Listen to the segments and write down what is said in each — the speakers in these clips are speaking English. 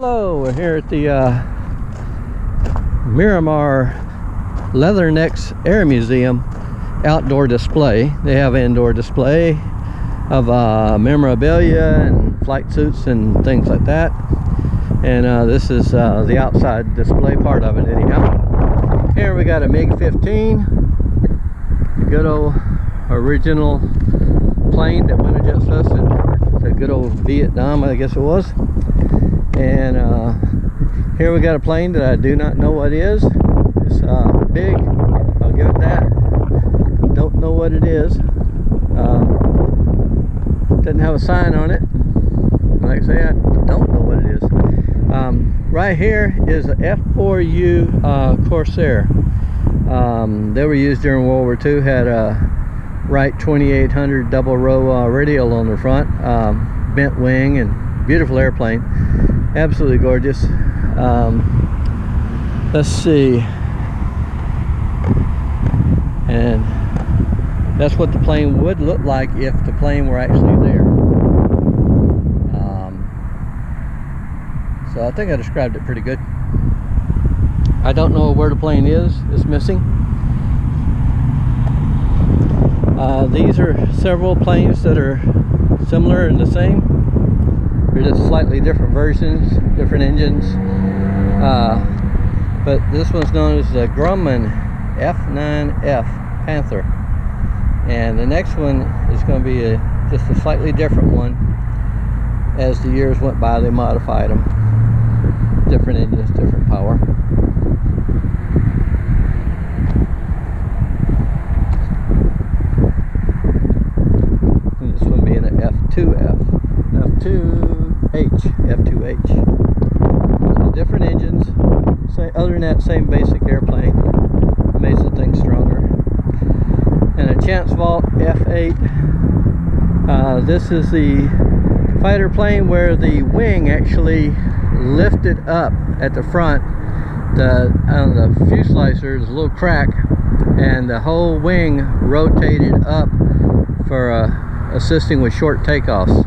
Hello, we're here at the Miramar Leatherneck Air Museum outdoor display. They have an indoor display of memorabilia and flight suits and things like that. And this is the outside display part of it anyhow. Here we got a MiG-15, good old original plane that went against us in the good old Vietnam, I guess it was. And here we got a plane that I do not know what is. It's big, I'll give it that. Don't know what it is. Doesn't have a sign on it. Like I say, I don't know what it is. Right here is a F4U Corsair. They were used during World War II. Had a Wright 2800 double row radial on the front, bent wing, and beautiful airplane. Absolutely gorgeous. Let's see. And that's what the plane would look like if the plane were actually there. So I think I described it pretty good. I don't know where the plane is. It's missing. These are several planes that are similar and the same. They're just slightly different versions, different engines. But this one's known as the Grumman F9F Panther. And the next one is going to be just a slightly different one. As the years went by, they modified them. Different engines, different power. And this one being an F2H. So different engines. Other than that, same basic airplane. Made some things stronger. And a Chance Vault F8. This is the fighter plane where the wing actually lifted up at the front. On the fuselage there's a little crack, and the whole wing rotated up for assisting with short takeoffs.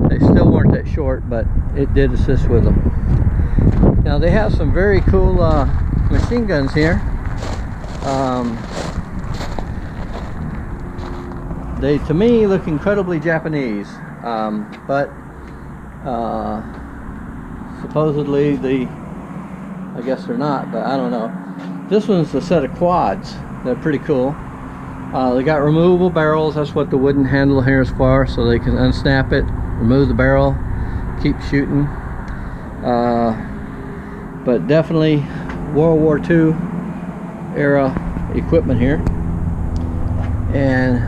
They still weren't that short, but it did assist with them. Now they have some very cool machine guns here. They, to me, look incredibly Japanese, but supposedly I guess they're not, but I don't know. This one's a set of quads. They're pretty cool. They got removable barrels. That's what the wooden handle here is for, so they can unsnap it, remove the barrel, keep shooting. But definitely World War II era equipment here. And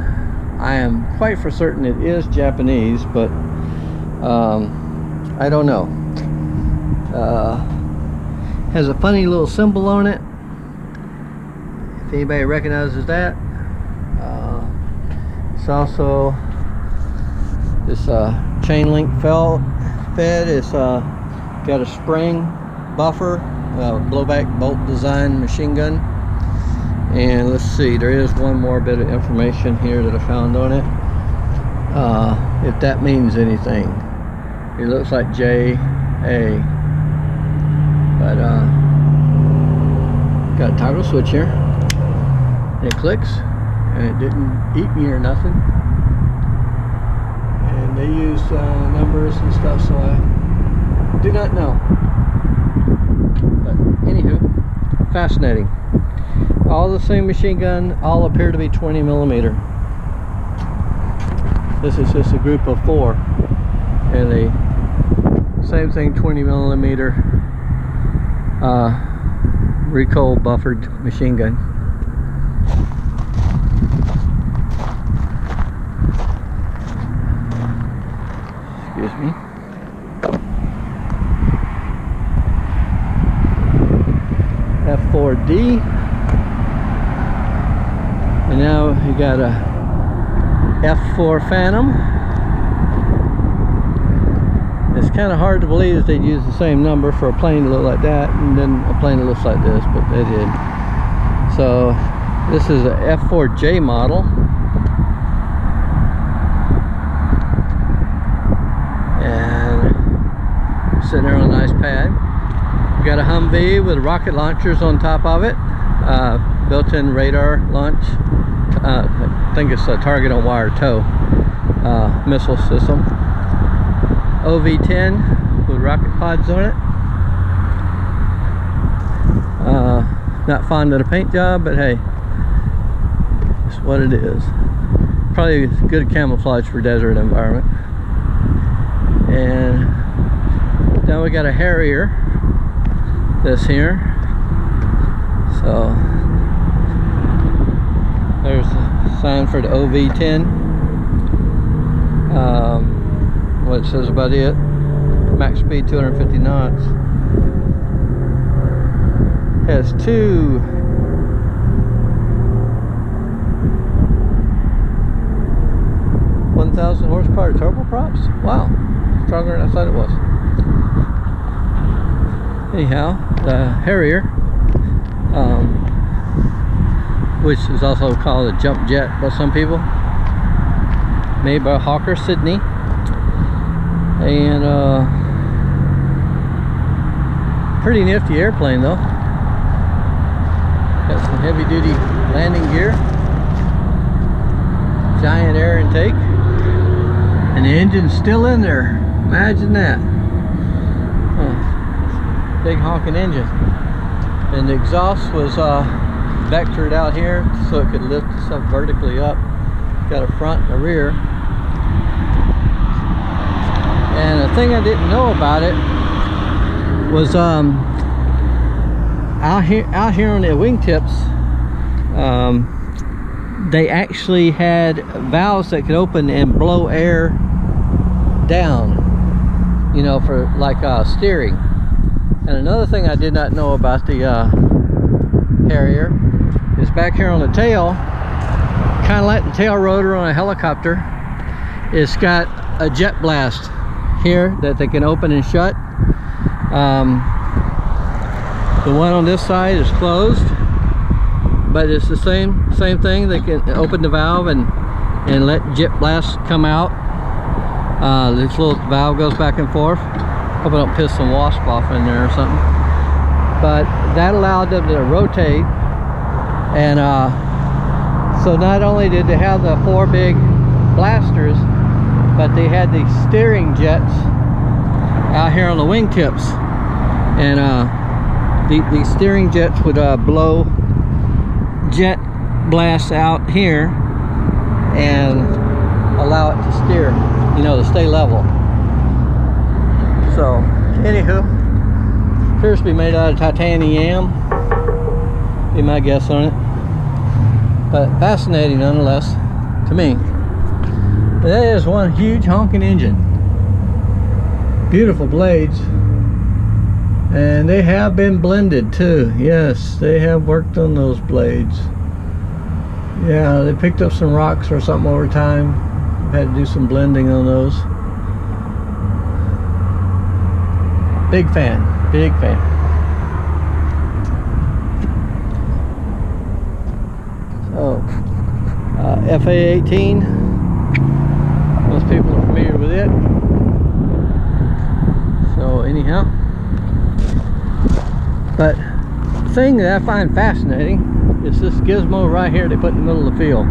I am quite for certain it is Japanese, but I don't know. Has a funny little symbol on it, if anybody recognizes that. It's also this chain link fed. It's got a spring buffer, blowback bolt design machine gun. And let's see, there is one more bit of information here that I found on it, if that means anything. It looks like JA, but got a toggle switch here, and it clicks, and it didn't eat me or nothing. And they use numbers and stuff, so I do not know. But anywho, fascinating. All the same machine gun, all appear to be 20 millimeter. This is just a group of 4, and the same thing, 20 millimeter recoil buffered machine gun. Excuse me. F4D. And now you got a F4 Phantom. It's kind of hard to believe that they'd use the same number for a plane to look like that and then a plane that looks like this, but they did. So this is a F4J model. sitting there on a nice pad. We got a Humvee with rocket launchers on top of it. Built-in radar launch. I think it's a target on wire tow missile system. OV-10 with rocket pods on it. Not fond of the paint job, but hey, it's what it is. Probably good camouflage for desert environment. And then we got a Harrier that's here. So there's a sign for the OV-10. What it says about it: max speed 250 knots. Has two 1,000 horsepower turboprops. Wow, stronger than I thought it was. Anyhow, the Harrier, which is also called a jump jet by some people, made by Hawker Sidney, and pretty nifty airplane though. Got some heavy duty landing gear, giant air intake, and the engine's still in there. Imagine that. Big honking engine. And the exhaust was vectored out here so it could lift itself vertically up. Got a front and a rear. And the thing I didn't know about it was out here on the wingtips, they actually had valves that could open and blow air down, you know, for like steering. And another thing I did not know about the Harrier is back here on the tail, kind of like the tail rotor on a helicopter, it's got a jet blast here that they can open and shut. The one on this side is closed, but it's the same thing. They can open the valve and let jet blast come out. This little valve goes back and forth. Hope I don't piss some wasp off in there or something. But that allowed them to rotate, and so not only did they have the 4 big blasters, but they had the steering jets out here on the wingtips, and the steering jets would blow jet blasts out here and allow it to steer, you know, to stay level. So, anywho, appears to be made out of titanium, be my guess on it. But fascinating nonetheless to me. But that is one huge honking engine. Beautiful blades. And they have been blended too. Yes, they have worked on those blades. Yeah, they picked up some rocks or something over time. Had to do some blending on those. Big fan, big fan. So, FA-18. Most people are familiar with it. So anyhow. But the thing that I find fascinating is this gizmo right here they put in the middle of the field.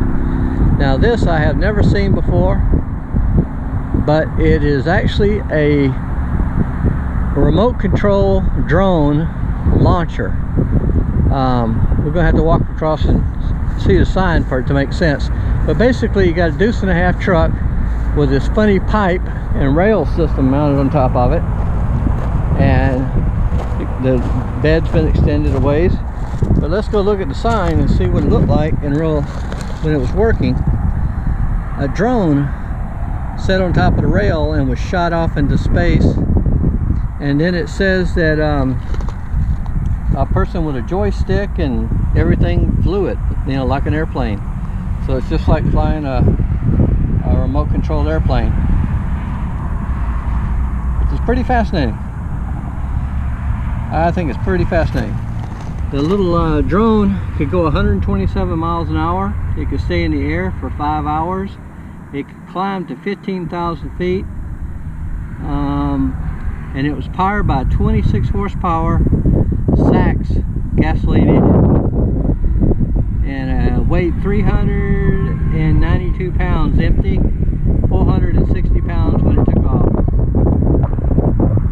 Now this I have never seen before, but it is actually a remote control drone launcher. We're gonna have to walk across and see the sign for it to make sense. But basically you got a 1.5 deuce truck with this funny pipe and rail system mounted on top of it, and the bed's been extended a ways. But let's go look at the sign and see what it looked like in real when it was working. A drone sat on top of the rail and was shot off into space, and then it says that a person with a joystick and everything flew it, you know, like an airplane. So it's just like flying a remote controlled airplane. It's pretty fascinating. I think it's pretty fascinating. The little drone could go 127 miles an hour. It could stay in the air for 5 hours. It could climb to 15,000 feet. and it was powered by a 26 horsepower Sachs gasoline engine, and weighed 392 pounds empty, 460 pounds when it took off.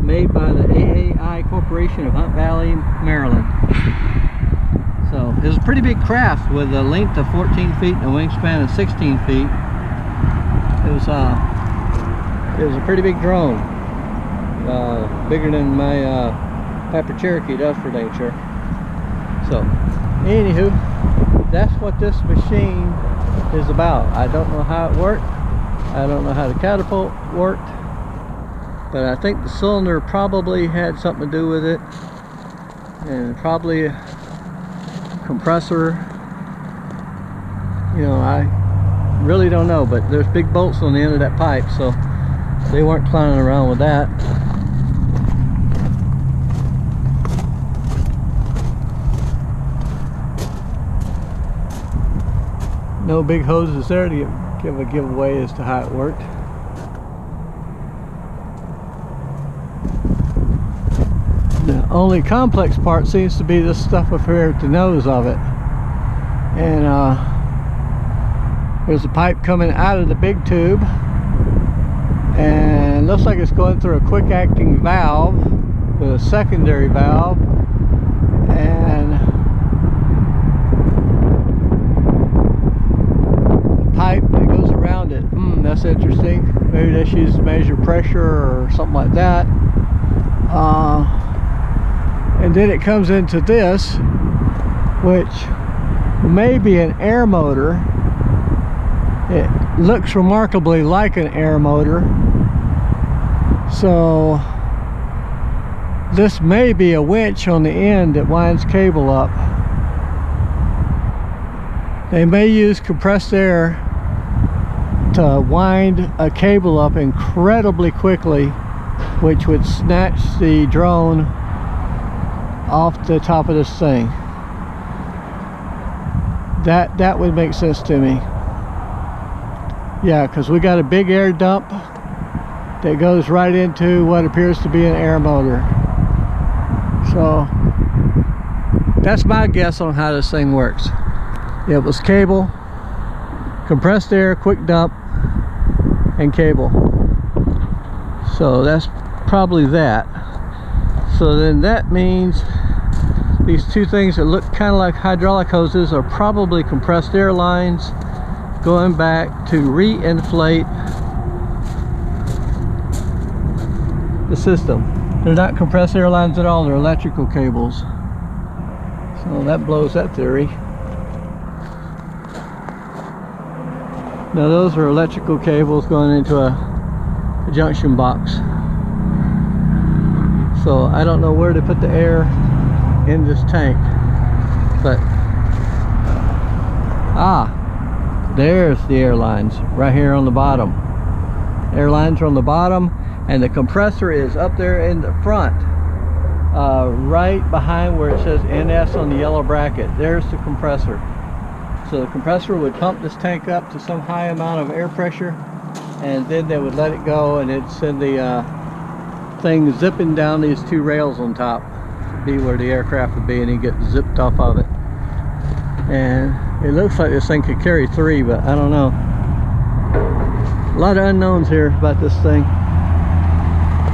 Made by the AAI Corporation of Hunt Valley, Maryland. So it was a pretty big craft with a length of 14 feet and a wingspan of 16 feet. It was a pretty big drone, bigger than my Piper Cherokee, that's for dang sure. So anywho, that's what this machine is about. I don't know how it worked. I don't know how the catapult worked, but I think the cylinder probably had something to do with it, and probably a compressor. You know, I really don't know, but there's big bolts on the end of that pipe, so they weren't clowning around with that. No big hoses there to give a giveaway as to how it worked. The only complex part seems to be this stuff up here at the nose of it. And there's a pipe coming out of the big tube, and looks like it's going through a quick acting valve with a secondary valve, and pipe that goes around it. That's interesting. Maybe that's used to measure pressure or something like that. And then it comes into this, which may be an air motor. It looks remarkably like an air motor. So this may be a winch on the end that winds cable up. They may use compressed air to wind a cable up incredibly quickly, which would snatch the drone off the top of this thing. That would make sense to me. Yeah, because we got a big air dump that goes right into what appears to be an air motor. So that's my guess on how this thing works. It was cable, compressed air, quick dump, and cable. So that's probably that. So then that means these two things that look kind of like hydraulic hoses are probably compressed air lines going back to re-inflate the system. They're not compressed air lines at all, they're electrical cables. So that blows that theory. Now those are electrical cables going into a junction box. So I don't know where to put the air in this tank, but there's the air lines right here on the bottom. Air lines are on the bottom, and the compressor is up there in the front, right behind where it says NS on the yellow bracket. There's the compressor. So the compressor would pump this tank up to some high amount of air pressure, and then they would let it go, and it'd send the thing zipping down these two rails on top, be where the aircraft would be, and he'd get zipped off of it. And it looks like this thing could carry 3, but I don't know. A lot of unknowns here about this thing.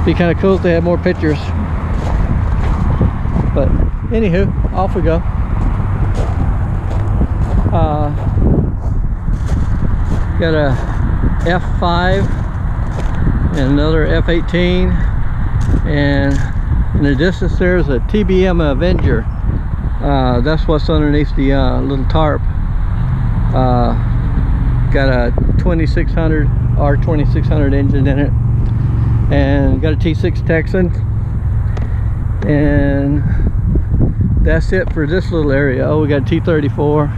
Be kind of cool if they had more pictures. But anywho, off we go. Got a F5 and another F18, and in the distance there's a TBM Avenger. That's what's underneath the little tarp. Got a 2600 R2600 engine in it, and got a T6 Texan, and that's it for this little area. Oh, we got a T34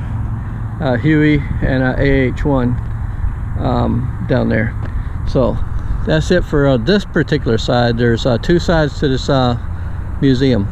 Huey and a AH1 down there. So that's it for this particular side. There's 2 sides to this museum.